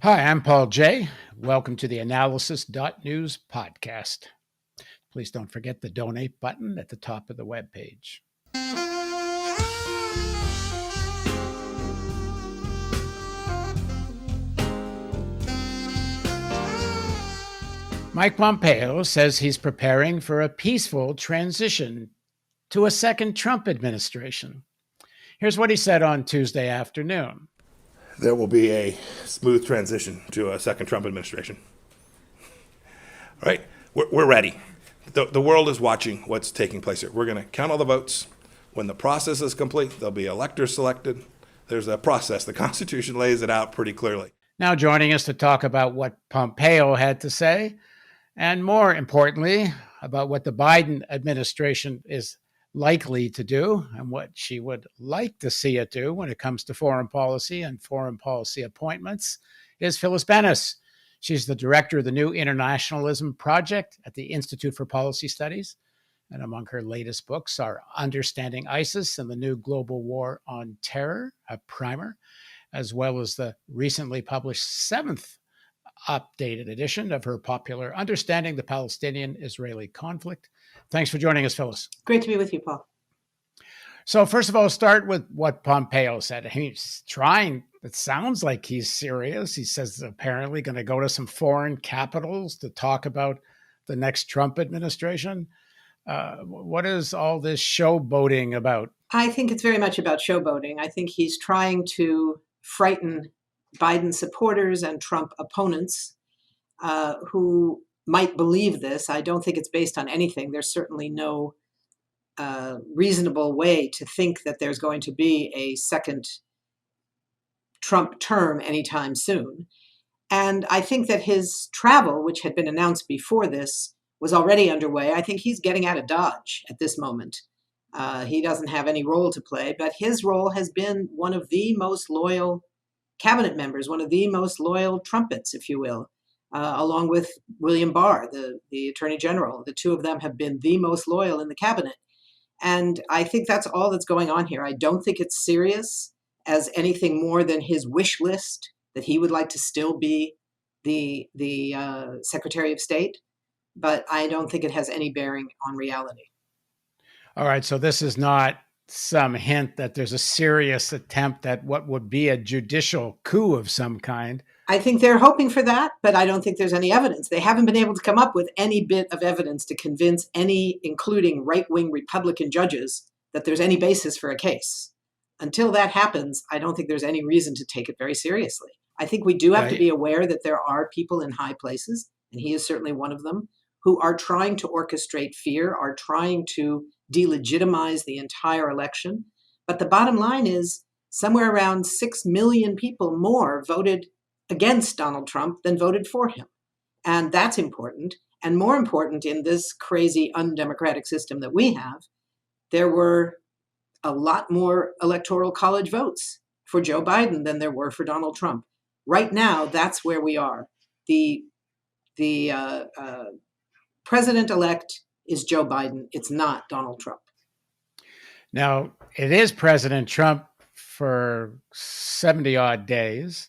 Hi, I'm Paul J. Welcome to the theAnalysis.news podcast. Please don't forget the donate button at the top of the webpage. Mike Pompeo says he's preparing for a peaceful transition to a second Trump administration. Here's what he said on Tuesday afternoon. There will be a smooth transition to a second Trump administration. All right, we're ready. The world is watching what's taking place here. We're going to count all the votes. When the process is complete, there'll be electors selected. There's a process. The Constitution lays it out pretty clearly. Now joining us to talk about what Pompeo had to say, and more importantly, about what the Biden administration is likely to do and what she would like to see it do when it comes to foreign policy and foreign policy appointments, is Phyllis Bennis. She's the director of the New Internationalism Project at the Institute for Policy Studies. And among her latest books are Understanding ISIS and the New Global War on Terror, a primer, as well as the recently published seventh updated edition of her popular Understanding the Palestinian-Israeli Conflict. Thanks for joining us, Phyllis. Great to be with you, Paul. So first of all, start with what Pompeo said. He's trying, it sounds like he's serious. He says apparently going to go to some foreign capitals to talk about the next Trump administration. What is all this showboating about? I think it's very much about showboating. I think he's trying to frighten Biden supporters and Trump opponents who might believe this. I don't think it's based on anything. There's certainly no reasonable way to think that there's going to be a second Trump term anytime soon. And I think that his travel, which had been announced before this, was already underway. I think he's getting out of Dodge at this moment. He doesn't have any role to play, but his role has been one of the most loyal cabinet members, one of the most loyal trumpets, if you will, along with William Barr, the Attorney General. The two of them have been the most loyal in the cabinet. And I think that's all that's going on here. I don't think it's serious as anything more than his wish list that he would like to still be the Secretary of State, but I don't think it has any bearing on reality. All right, so this is not some hint that there's a serious attempt at what would be a judicial coup of some kind. I think they're hoping for that, but I don't think there's any evidence. They haven't been able to come up with any bit of evidence to convince any, including right-wing Republican judges, that there's any basis for a case. Until that happens, I don't think there's any reason to take it very seriously. I think we do have to be aware that there are people in high places, and he is certainly one of them, who are trying to orchestrate fear, are trying to delegitimize the entire election. But the bottom line is somewhere around 6 million people more voted against Donald Trump than voted for him. And that's important. And more important, in this crazy, undemocratic system that we have, there were a lot more electoral college votes for Joe Biden than there were for Donald Trump. Right now, that's where we are. The president-elect is Joe Biden. It's not Donald Trump. Now, it is President Trump for 70 odd days,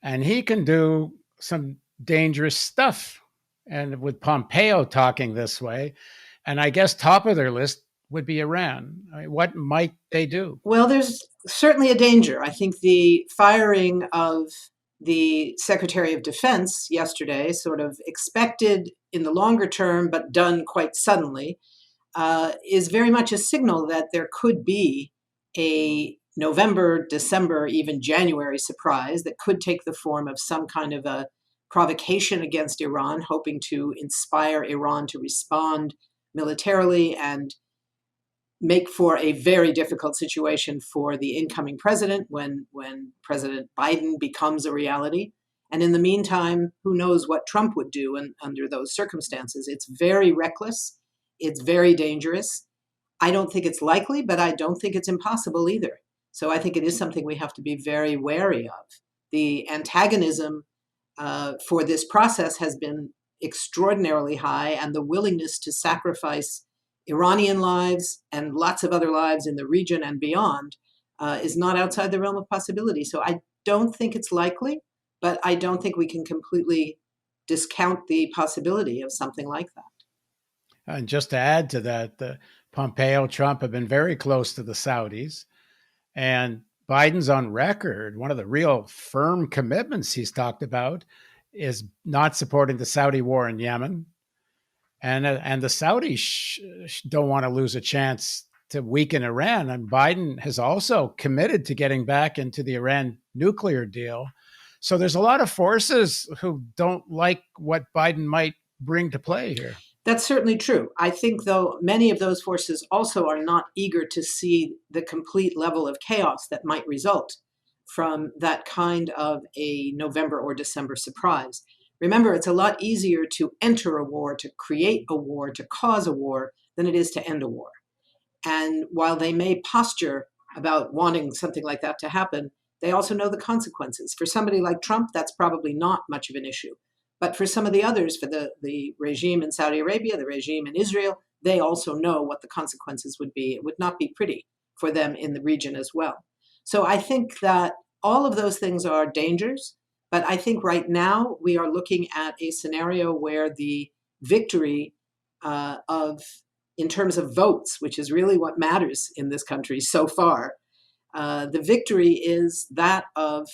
and he can do some dangerous stuff. And with Pompeo talking this way, and I guess top of their list would be Iran. I mean, what might they do? Well, there's certainly a danger. I think the firing of the Secretary of Defense yesterday, sort of expected in the longer term, but done quite suddenly, is very much a signal that there could be a November, December, even January surprise that could take the form of some kind of a provocation against Iran, hoping to inspire Iran to respond militarily and make for a very difficult situation for the incoming president when President Biden becomes a reality. And in the meantime, who knows what Trump would do under those circumstances. It's very reckless. It's very dangerous. I don't think it's likely, but I don't think it's impossible either. So I think it is something we have to be very wary of. The antagonism for this process has been extraordinarily high, and the willingness to sacrifice Iranian lives and lots of other lives in the region and beyond is not outside the realm of possibility. So I don't think it's likely, but I don't think we can completely discount the possibility of something like that. And just to add to that, the Pompeo, Trump have been very close to the Saudis, and Biden's on record. One of the real firm commitments he's talked about is not supporting the Saudi war in Yemen, and the Saudis don't want to lose a chance to weaken Iran. And Biden has also committed to getting back into the Iran nuclear deal. So there's a lot of forces who don't like what Biden might bring to play here. That's certainly true. I think, though, many of those forces also are not eager to see the complete level of chaos that might result from that kind of a November or December surprise. Remember, it's a lot easier to enter a war, to create a war, to cause a war, than it is to end a war. And while they may posture about wanting something like that to happen, they also know the consequences. For somebody like Trump, that's probably not much of an issue. But for some of the others, for the regime in Saudi Arabia, the regime in Israel, they also know what the consequences would be. It would not be pretty for them in the region as well. So I think that all of those things are dangers. But I think right now we are looking at a scenario where the victory in terms of votes, which is really what matters in this country so far, the victory is that of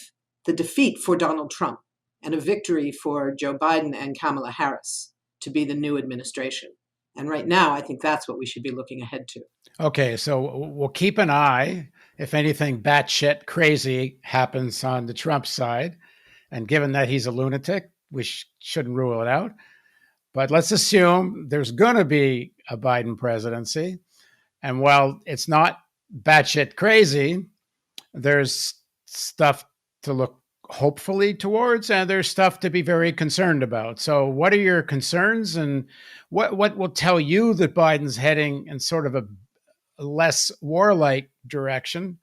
the defeat for Donald Trump, and a victory for Joe Biden and Kamala Harris to be the new administration. And right now, I think that's what we should be looking ahead to. Okay, so we'll keep an eye if anything batshit crazy happens on the Trump side. And given that he's a lunatic, we shouldn't rule it out. But let's assume there's going to be a Biden presidency. And while it's not batshit crazy, there's stuff to look hopefully towards, and there's stuff to be very concerned about. So what are your concerns, and what will tell you that Biden's heading in sort of a less warlike direction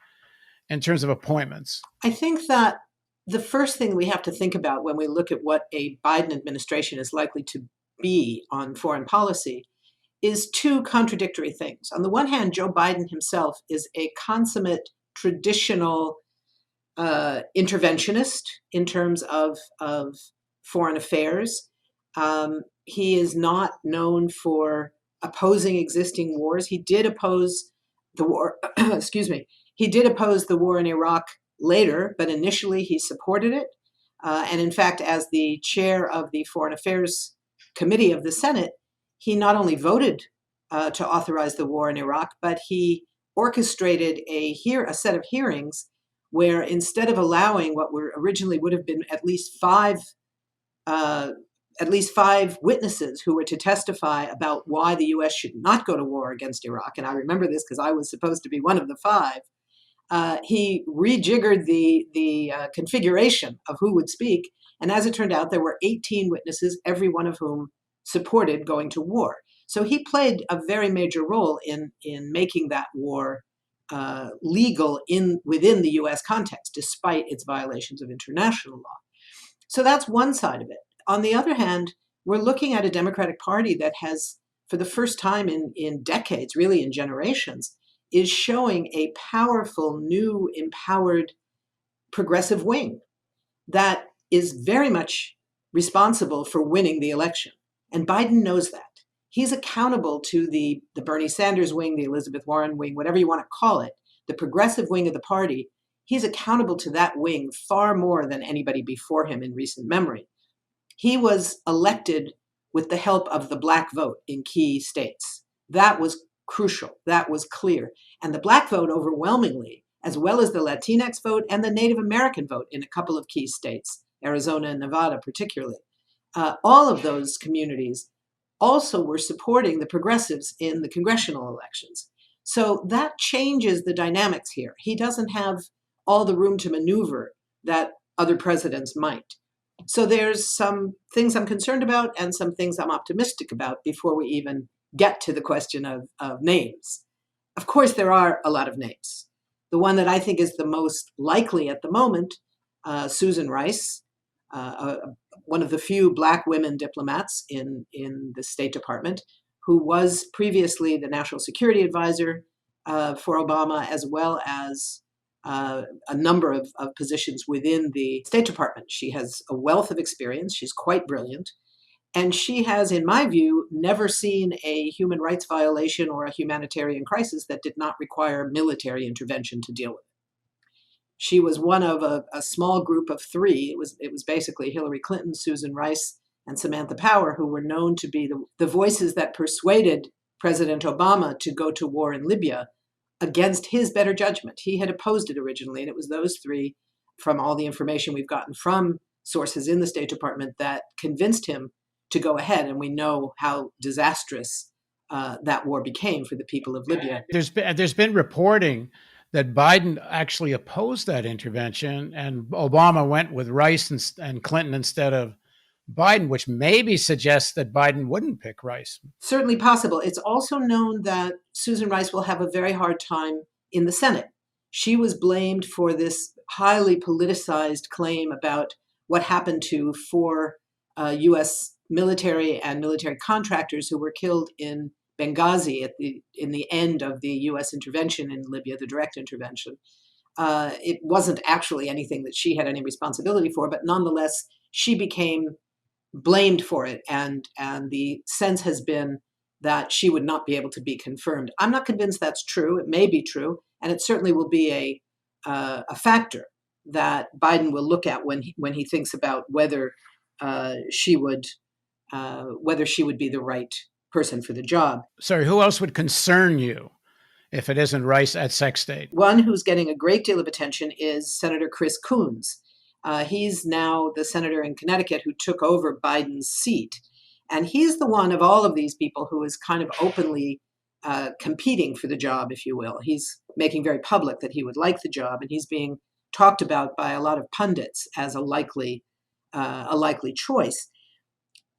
in terms of appointments? I think that the first thing we have to think about when we look at what a Biden administration is likely to be on foreign policy is two contradictory things. On the one hand, Joe Biden himself is a consummate traditional interventionist in terms of foreign affairs. He is not known for opposing existing wars. He did oppose the war, excuse me, he did oppose the war in Iraq later, but initially he supported it. And in fact, as the chair of the Foreign Affairs Committee of the Senate, he not only voted to authorize the war in Iraq, but he orchestrated a set of hearings where instead of allowing what were originally would have been at least five witnesses who were to testify about why the U.S. should not go to war against Iraq, and I remember this because I was supposed to be one of the five, he rejiggered the configuration of who would speak, and as it turned out, there were 18 witnesses, every one of whom supported going to war. So he played a very major role in making that war legal within the U.S. context, despite its violations of international law. So that's one side of it. On the other hand, we're looking at a Democratic Party that has, for the first time in decades, really in generations, is showing a powerful, new, empowered progressive wing that is very much responsible for winning the election. And Biden knows that. He's accountable to the Bernie Sanders wing, the Elizabeth Warren wing, whatever you want to call it, the progressive wing of the party. He's accountable to that wing far more than anybody before him in recent memory. He was elected with the help of the Black vote in key states. That was crucial. That was clear. And the Black vote overwhelmingly, as well as the Latinx vote and the Native American vote in a couple of key states, Arizona and Nevada particularly, all of those communities also were supporting the progressives in the congressional elections. So that changes the dynamics here. He doesn't have all the room to maneuver that other presidents might. So there's some things I'm concerned about and some things I'm optimistic about before we even get to the question of names. Of course, there are a lot of names. The one that I think is the most likely at the moment, Susan Rice, one of the few Black women diplomats in the State Department, who was previously the National Security Advisor for Obama, as well as a number of positions within the State Department. She has a wealth of experience. She's quite brilliant. And she has, in my view, never seen a human rights violation or a humanitarian crisis that did not require military intervention to deal with it. She was one of a small group of three. It was basically Hillary Clinton, Susan Rice, and Samantha Power, who were known to be the voices that persuaded President Obama to go to war in Libya against his better judgment. He had opposed it originally, and it was those three, from all the information we've gotten from sources in the State Department, that convinced him to go ahead. And we know how disastrous that war became for the people of Libya. There's been reporting that Biden actually opposed that intervention, and Obama went with Rice and Clinton instead of Biden, which maybe suggests that Biden wouldn't pick Rice. Certainly possible. It's also known that Susan Rice will have a very hard time in the Senate. She was blamed for this highly politicized claim about what happened to four U.S. military and military contractors who were killed in Benghazi in the end of the U.S. intervention in Libya, the direct intervention. It wasn't actually anything that she had any responsibility for, but nonetheless, she became blamed for it, and the sense has been that she would not be able to be confirmed. I'm not convinced that's true. It may be true, and it certainly will be a factor that Biden will look at when he thinks about whether she would be the right person for the job. Sorry, who else would concern you if it isn't Rice at Sec State? One who's getting a great deal of attention is Senator Chris Coons. He's now the senator in Connecticut who took over Biden's seat. And he's the one of all of these people who is kind of openly competing for the job, if you will. He's making very public that he would like the job, and he's being talked about by a lot of pundits as a likely choice.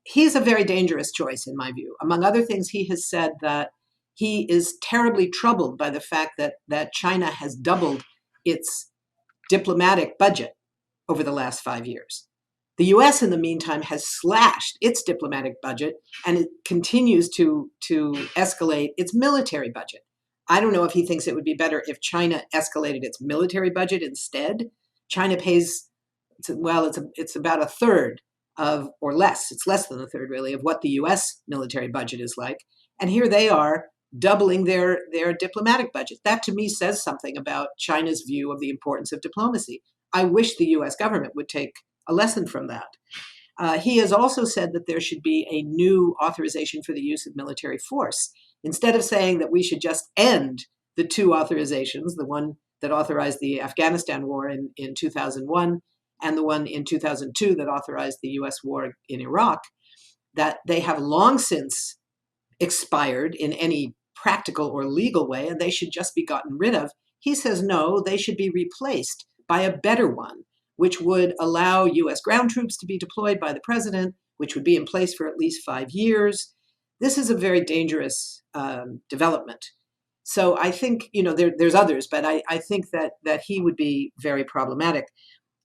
He's a very dangerous choice, in my view. Among other things, he has said that he is terribly troubled by the fact that China has doubled its diplomatic budget over the last 5 years. The U.S., in the meantime, has slashed its diplomatic budget, and it continues to escalate its military budget. I don't know if he thinks it would be better if China escalated its military budget instead. China pays, it's about a third of, or less, it's less than a third really, of what the U.S. military budget is like. And here they are doubling their diplomatic budget. That to me says something about China's view of the importance of diplomacy. I wish the U.S. government would take a lesson from that. He has also said that there should be a new authorization for the use of military force. Instead of saying that we should just end the two authorizations, the one that authorized the Afghanistan war in 2001 and the one in 2002 that authorized the U.S. war in Iraq, that they have long since expired in any practical or legal way, and they should just be gotten rid of. He says no, they should be replaced by a better one, which would allow U.S. ground troops to be deployed by the president, which would be in place for at least 5 years. This is a very dangerous development. So I think, there's others, but I think that he would be very problematic.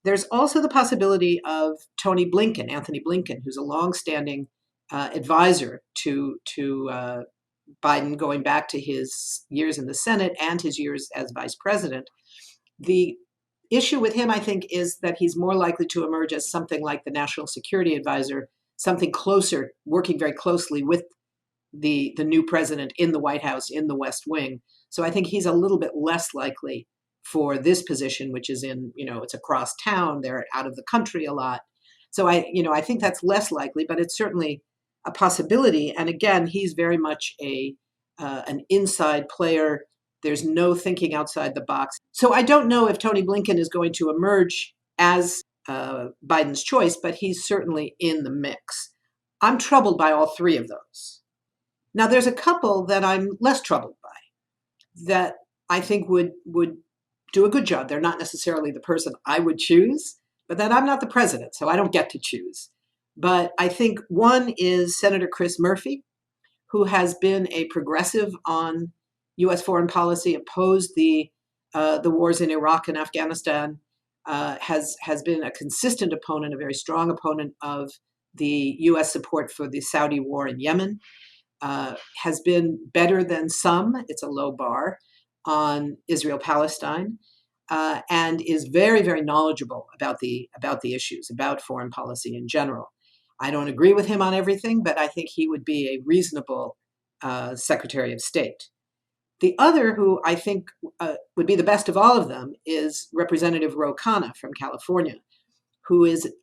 There's also the possibility of Anthony Blinken, who's a longstanding advisor to Biden, going back to his years in the Senate and his years as vice president. The issue with him, I think, is that he's more likely to emerge as something like the national security advisor, something closer, working very closely with the new president in the White House, in the West Wing. So I think he's a little bit less likely for this position, which is it's across town, they're out of the country a lot. So I think that's less likely, but it's certainly a possibility. And again, he's very much an inside player. There's no thinking outside the box. So I don't know if Tony Blinken is going to emerge as Biden's choice, but he's certainly in the mix. I'm troubled by all three of those. Now, there's a couple that I'm less troubled by that I think would do a good job. They're not necessarily the person I would choose, but that I'm not the president, so I don't get to choose. But I think one is Senator Chris Murphy, who has been a progressive on U.S. foreign policy, opposed the wars in Iraq and Afghanistan, has been a consistent opponent, a very strong opponent of the U.S. support for the Saudi war in Yemen, has been better than some, it's a low bar, on Israel-Palestine. and is very, very knowledgeable about the issues, about foreign policy in general. I don't agree with him on everything, but I think he would be a reasonable Secretary of State. The other, who I think would be the best of all of them, is Representative Ro Khanna from California, who is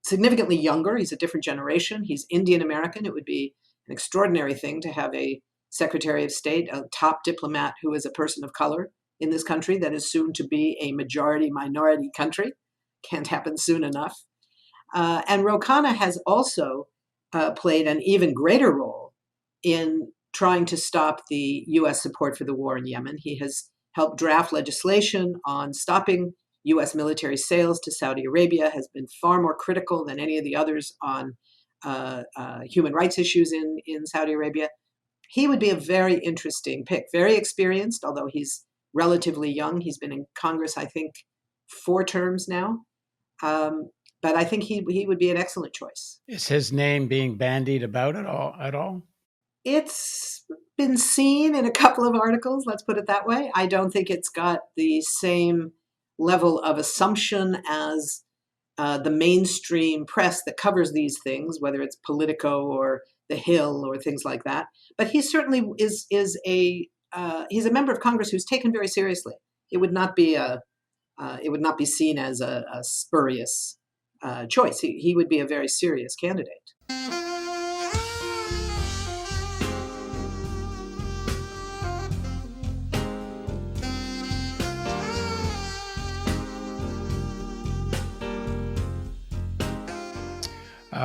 significantly younger. He's a different generation. He's Indian American. It would be an extraordinary thing to have a Secretary of State, a top diplomat who is a person of color in this country that is soon to be a majority-minority country. Can't happen soon enough. And Ro Khanna has also played an even greater role in trying to stop the U.S. support for the war in Yemen. He has helped draft legislation on stopping U.S. military sales to Saudi Arabia, has been far more critical than any of the others on human rights issues in Saudi Arabia. He would be a very interesting pick, very experienced, although he's relatively young. He's been in Congress, I think, 4 terms now. But I think he would be an excellent choice. Is his name being bandied about at all? It's been seen in a couple of articles, let's put it that way. I don't think it's got the same level of assumption as the mainstream press that covers these things, whether it's Politico or The Hill or things like that. But he certainly is he's a member of Congress who's taken very seriously. It would not be seen as a spurious choice. He would be a very serious candidate.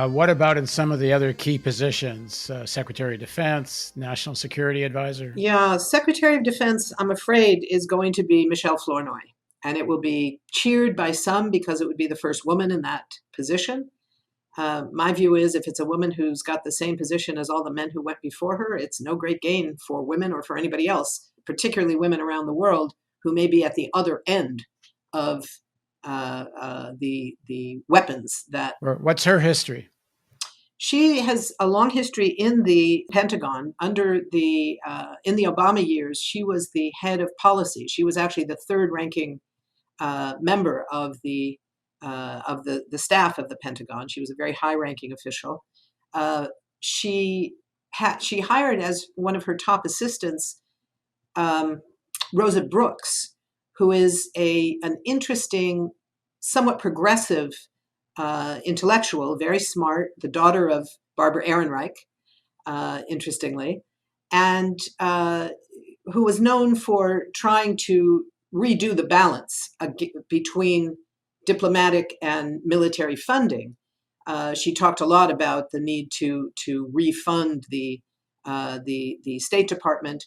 What about in some of the other key positions? Secretary of Defense, National Security Advisor? Yeah, Secretary of Defense, I'm afraid, is going to be Michelle Flournoy. And it will be cheered by some because it would be the first woman in that position. My view is if it's a woman who's got the same position as all the men who went before her, it's no great gain for women or for anybody else, particularly women around the world who may be at the other end of the weapons that. What's her history? She has a long history in the Pentagon. Under the in the Obama years, she was the head of policy. She was actually the third-ranking member of the staff of the Pentagon. She was a very high-ranking official. She hired as one of her top assistants Rosa Brooks, who is an interesting, somewhat progressive intellectual, very smart, the daughter of Barbara Ehrenreich, interestingly, and who was known for trying to redo the balance between diplomatic and military funding. She talked a lot about the need to refund the State Department.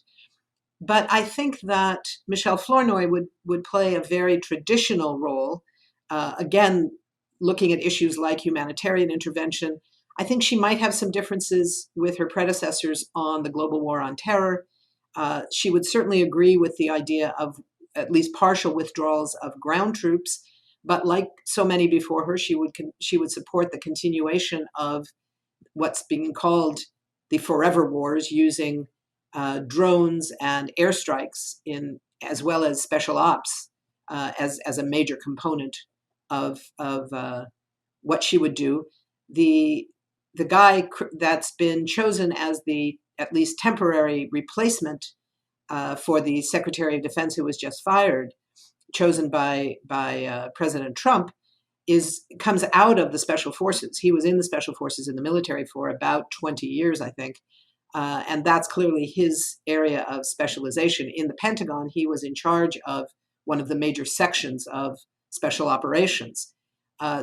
But I think that Michelle Flournoy would play a very traditional role, again, looking at issues like humanitarian intervention. I think she might have some differences with her predecessors on the global war on terror. She would certainly agree with the idea of at least partial withdrawals of ground troops, but like so many before her, she would support the continuation of what's being called the forever wars, using drones and airstrikes as well as special ops as a major component of what she would do. The guy that's been chosen as the at least temporary replacement for the Secretary of Defense who was just fired, chosen by President Trump, comes out of the Special Forces. He was in the Special Forces in the military for about 20 years, I think. And that's clearly his area of specialization. In the Pentagon, he was in charge of one of the major sections of special operations.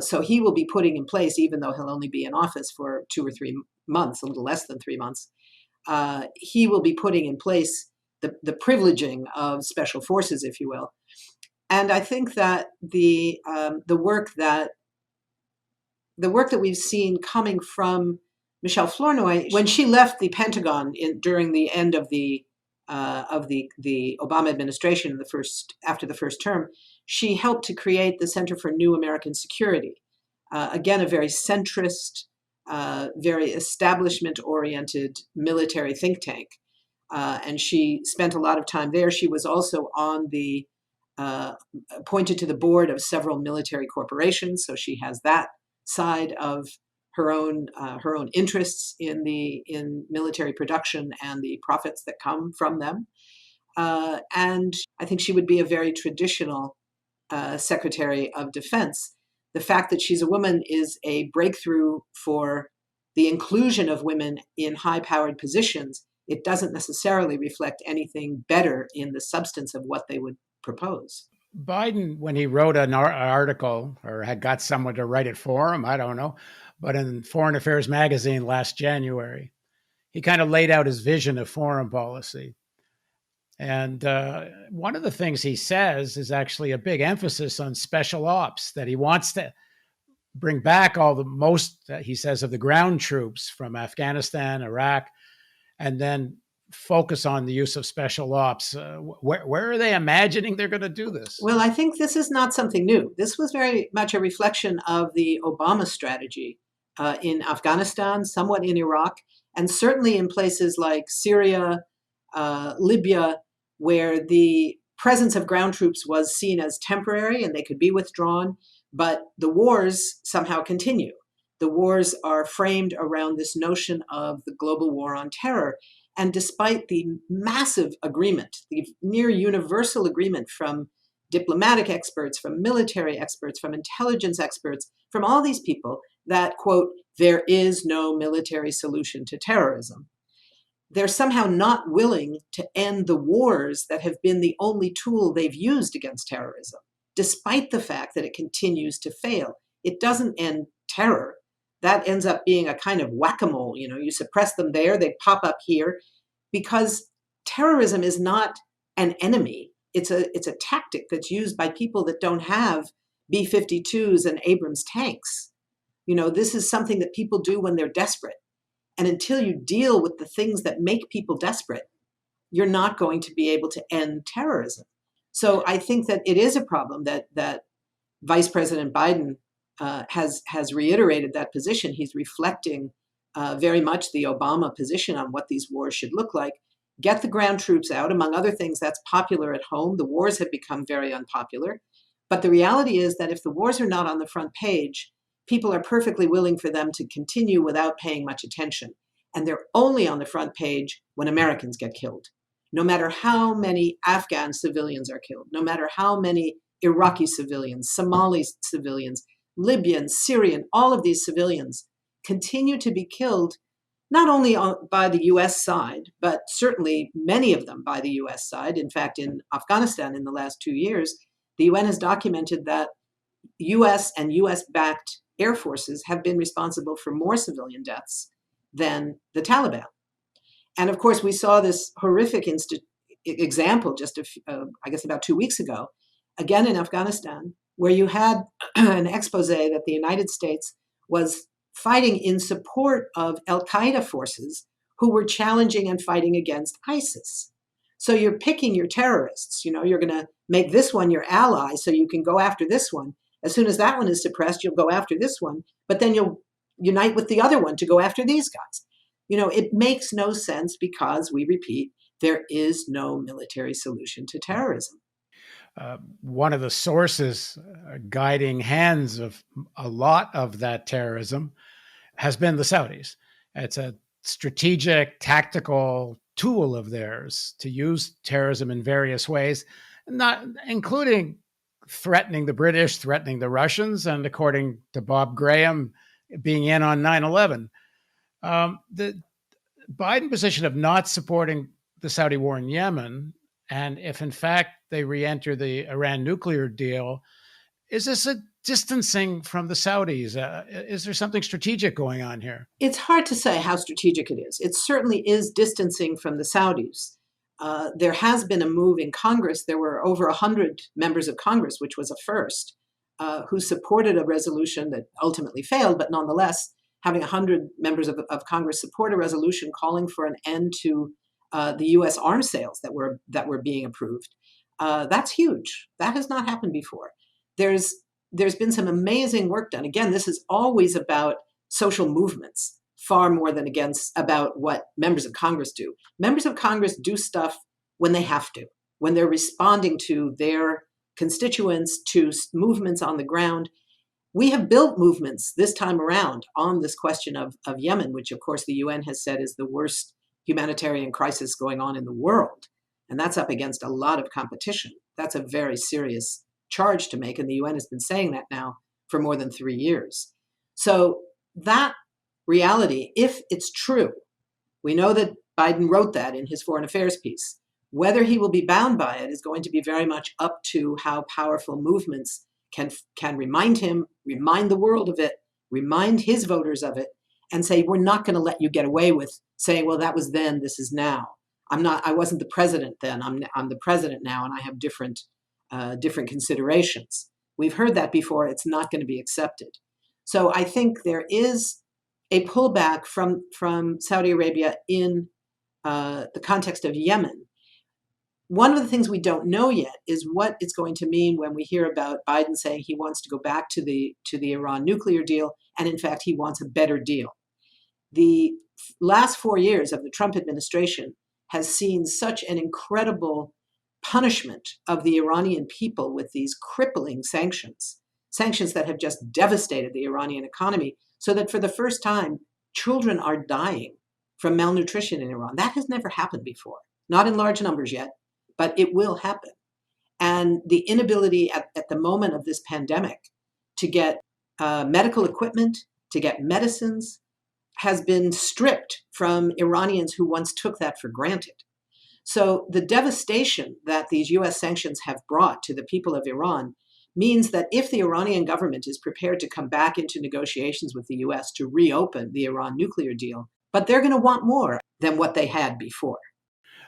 So he will be putting in place, even though he'll only be in office for 2 or 3 months, a little less than 3 months, he will be putting in place the privileging of special forces, if you will. And I think that the work that we've seen coming from Michelle Flournoy, when she left the Pentagon during the end of the Obama administration, after the first term, she helped to create the Center for New American Security. Again, a very centrist, very establishment-oriented military think tank. And she spent a lot of time there. She was also on the appointed to the board of several military corporations, so she has that side of her own interests in military production and the profits that come from them. And I think she would be a very traditional Secretary of Defense. The fact that she's a woman is a breakthrough for the inclusion of women in high-powered positions. It doesn't necessarily reflect anything better in the substance of what they would propose. Biden, when he wrote an article or had got someone to write it for him, I don't know, but in Foreign Affairs magazine last January, he kind of laid out his vision of foreign policy. And one of the things he says is actually a big emphasis on special ops, that he wants to bring back he says, of the ground troops from Afghanistan, Iraq, and then focus on the use of special ops. Where are they imagining they're going to do this? Well, I think this is not something new. This was very much a reflection of the Obama strategy in Afghanistan, somewhat in Iraq, and certainly in places like Syria, Libya, where the presence of ground troops was seen as temporary and they could be withdrawn, but the wars somehow continue. The wars are framed around this notion of the global war on terror. And despite the massive agreement, the near universal agreement from diplomatic experts, from military experts, from intelligence experts, from all these people that, quote, there is no military solution to terrorism, they're somehow not willing to end the wars that have been the only tool they've used against terrorism, despite the fact that it continues to fail. It doesn't end terror. That ends up being a kind of whack-a-mole. You suppress them there, they pop up here, because terrorism is not an enemy. It's a tactic that's used by people that don't have B-52s and Abrams tanks. This is something that people do when they're desperate. And until you deal with the things that make people desperate, you're not going to be able to end terrorism. So I think that it is a problem that Vice President Biden has reiterated that position. He's reflecting very much the Obama position on what these wars should look like. Get the ground troops out. Among other things, that's popular at home. The wars have become very unpopular. But the reality is that if the wars are not on the front page, people are perfectly willing for them to continue without paying much attention. And they're only on the front page when Americans get killed. No matter how many Afghan civilians are killed, no matter how many Iraqi civilians, Somali civilians, Libyan, Syrian, all of these civilians continue to be killed, not only by the US side, but certainly many of them by the US side. In fact, in Afghanistan in the last 2 years, the UN has documented that US and US-backed air forces have been responsible for more civilian deaths than the Taliban. And of course, we saw this horrific example just, I guess, about 2 weeks ago, again in Afghanistan, where you had an expose that the United States was fighting in support of al-Qaeda forces who were challenging and fighting against ISIS. So you're picking your terrorists. You're going to make this one your ally so you can go after this one. As soon as that one is suppressed, you'll go after this one, but then you'll unite with the other one to go after these guys. It makes no sense because, we repeat, there is no military solution to terrorism. One of the sources guiding hands of a lot of that terrorism has been the Saudis. It's a strategic, tactical tool of theirs to use terrorism in various ways, not including threatening the British, threatening the Russians, and according to Bob Graham, being in on 9/11. The Biden position of not supporting the Saudi war in Yemen, and if in fact they re-enter the Iran nuclear deal, is this a distancing from the Saudis? Is there something strategic going on here? It's hard to say how strategic it is. It certainly is distancing from the Saudis. There has been a move in Congress. There were over 100 members of Congress, which was a first, who supported a resolution that ultimately failed, but nonetheless, having 100 members of Congress support a resolution calling for an end to the U.S. arms sales that were being approved. That's huge. That has not happened before. There's been some amazing work done. Again, this is always about social movements, far more than about what members of Congress do. Members of Congress do stuff when they have to, when they're responding to their constituents to movements on the ground. We have built movements this time around on this question of Yemen, which of course the UN has said is the worst humanitarian crisis going on in the world. And that's up against a lot of competition. That's a very serious charge to make. And the UN has been saying that now for more than 3 years. So that reality, if it's true, we know that Biden wrote that in his foreign affairs piece. Whether he will be bound by it is going to be very much up to how powerful movements can remind him, remind the world of it, remind his voters of it, and say, we're not going to let you get away with saying, well, that was then, this is now. I wasn't the president then, I'm the president now, and I have different considerations. We've heard that before. It's not going to be accepted. So I think there is a pullback from Saudi Arabia in the context of Yemen. One of the things we don't know yet is what it's going to mean when we hear about Biden saying he wants to go back to the Iran nuclear deal, and in fact, he wants a better deal. The last 4 years of the Trump administration has seen such an incredible punishment of the Iranian people with these crippling sanctions that have just devastated the Iranian economy, so that for the first time, children are dying from malnutrition in Iran. That has never happened before, not in large numbers yet, but it will happen. And the inability at the moment of this pandemic to get medical equipment, to get medicines, has been stripped from Iranians who once took that for granted. So the devastation that these US sanctions have brought to the people of Iran means that if the Iranian government is prepared to come back into negotiations with the US to reopen the Iran nuclear deal, but they're going to want more than what they had before.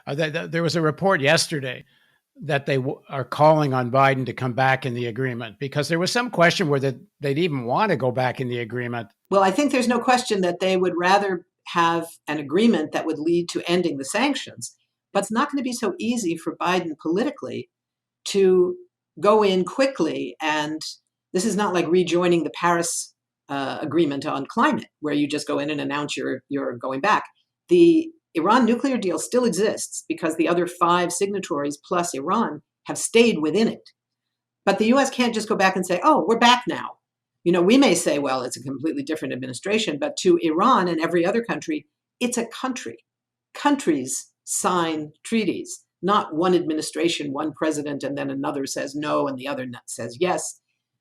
There was a report yesterday that they are calling on Biden to come back in the agreement, because there was some question whether they'd even want to go back in the agreement. Well, I think there's no question that they would rather have an agreement that would lead to ending the sanctions. But it's not going to be so easy for Biden politically to go in quickly. And this is not like rejoining the Paris agreement on climate, where you just go in and announce you're going back. The Iran nuclear deal still exists because the other 5 signatories plus Iran have stayed within it. But the US can't just go back and say, oh, we're back now. We may say, well, it's a completely different administration, but to Iran and every other country, it's a country. Countries sign treaties, not one administration, one president, and then another says no and the other says yes.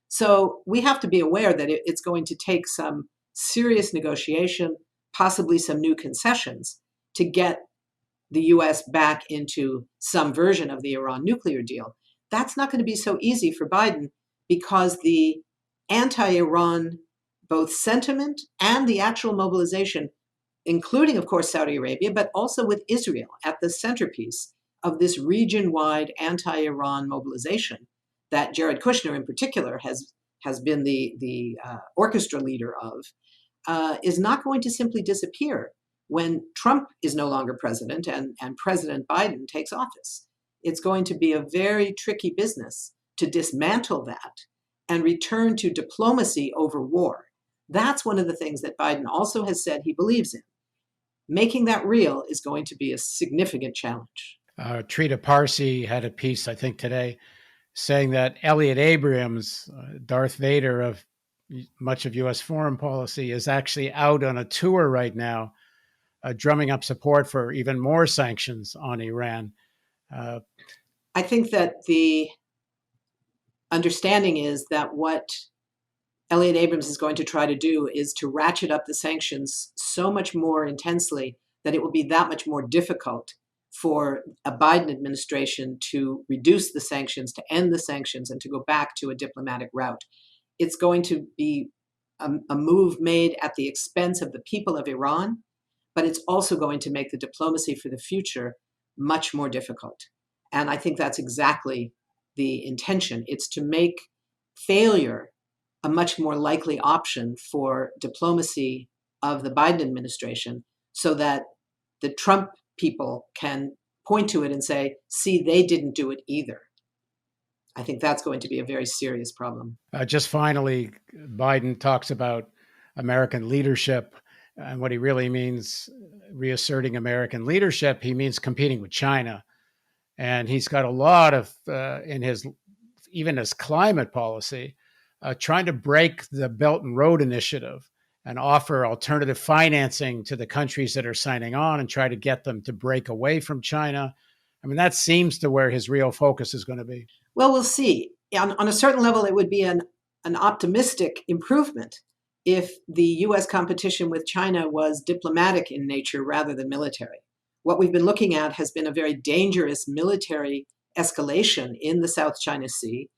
So we have to be aware that it's going to take some serious negotiation, possibly some new concessions, to get the US back into some version of the Iran nuclear deal. That's not going to be so easy for Biden, because the anti-Iran both sentiment and the actual mobilization, including, of course, Saudi Arabia, but also with Israel at the centerpiece of this region-wide anti-Iran mobilization that Jared Kushner in particular has been the orchestra leader of, is not going to simply disappear when Trump is no longer president and President Biden takes office. It's going to be a very tricky business to dismantle that and return to diplomacy over war. That's one of the things that Biden also has said he believes in. Making that real is going to be a significant challenge. Trita Parsi had a piece, I think, today, saying that Elliot Abrams, Darth Vader of much of U.S. foreign policy, is actually out on a tour right now, drumming up support for even more sanctions on Iran. I think that the understanding is that what Elliot Abrams is going to try to do is to ratchet up the sanctions so much more intensely that it will be that much more difficult for a Biden administration to reduce the sanctions, to end the sanctions, and to go back to a diplomatic route. It's going to be a move made at the expense of the people of Iran, but it's also going to make the diplomacy for the future much more difficult. And I think that's exactly the intention. It's to make failure a much more likely option for diplomacy of the Biden administration, so that the Trump people can point to it and say, see, they didn't do it either. I think that's going to be a very serious problem. Just finally, Biden talks about American leadership, and what he really means, reasserting American leadership, he means competing with China. And he's got a lot of, in his even as climate policy, trying to break the Belt and Road Initiative and offer alternative financing to the countries that are signing on and try to get them to break away from China. I mean, that seems to where his real focus is going to be. Well, we'll see. On a certain level, it would be an optimistic improvement if the U.S. competition with China was diplomatic in nature rather than military. What we've been looking at has been a very dangerous military escalation in the South China Sea,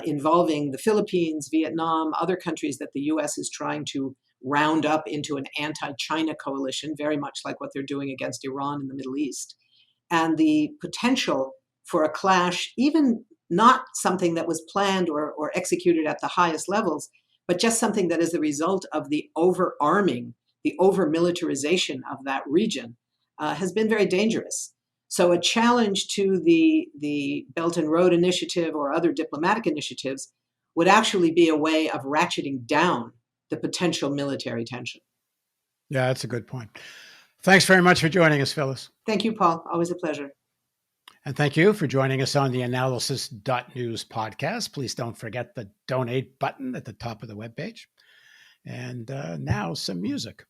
involving the Philippines, Vietnam, other countries that the U.S. is trying to round up into an anti-China coalition, very much like what they're doing against Iran in the Middle East. And the potential for a clash, even not something that was planned or executed at the highest levels, but just something that is the result of the over-arming, the over-militarization of that region, has been very dangerous. So a challenge to the Belt and Road Initiative or other diplomatic initiatives would actually be a way of ratcheting down the potential military tension. Yeah, that's a good point. Thanks very much for joining us, Phyllis. Thank you, Paul. Always a pleasure. And thank you for joining us on the theAnalysis.news podcast. Please don't forget the donate button at the top of the webpage. And now some music.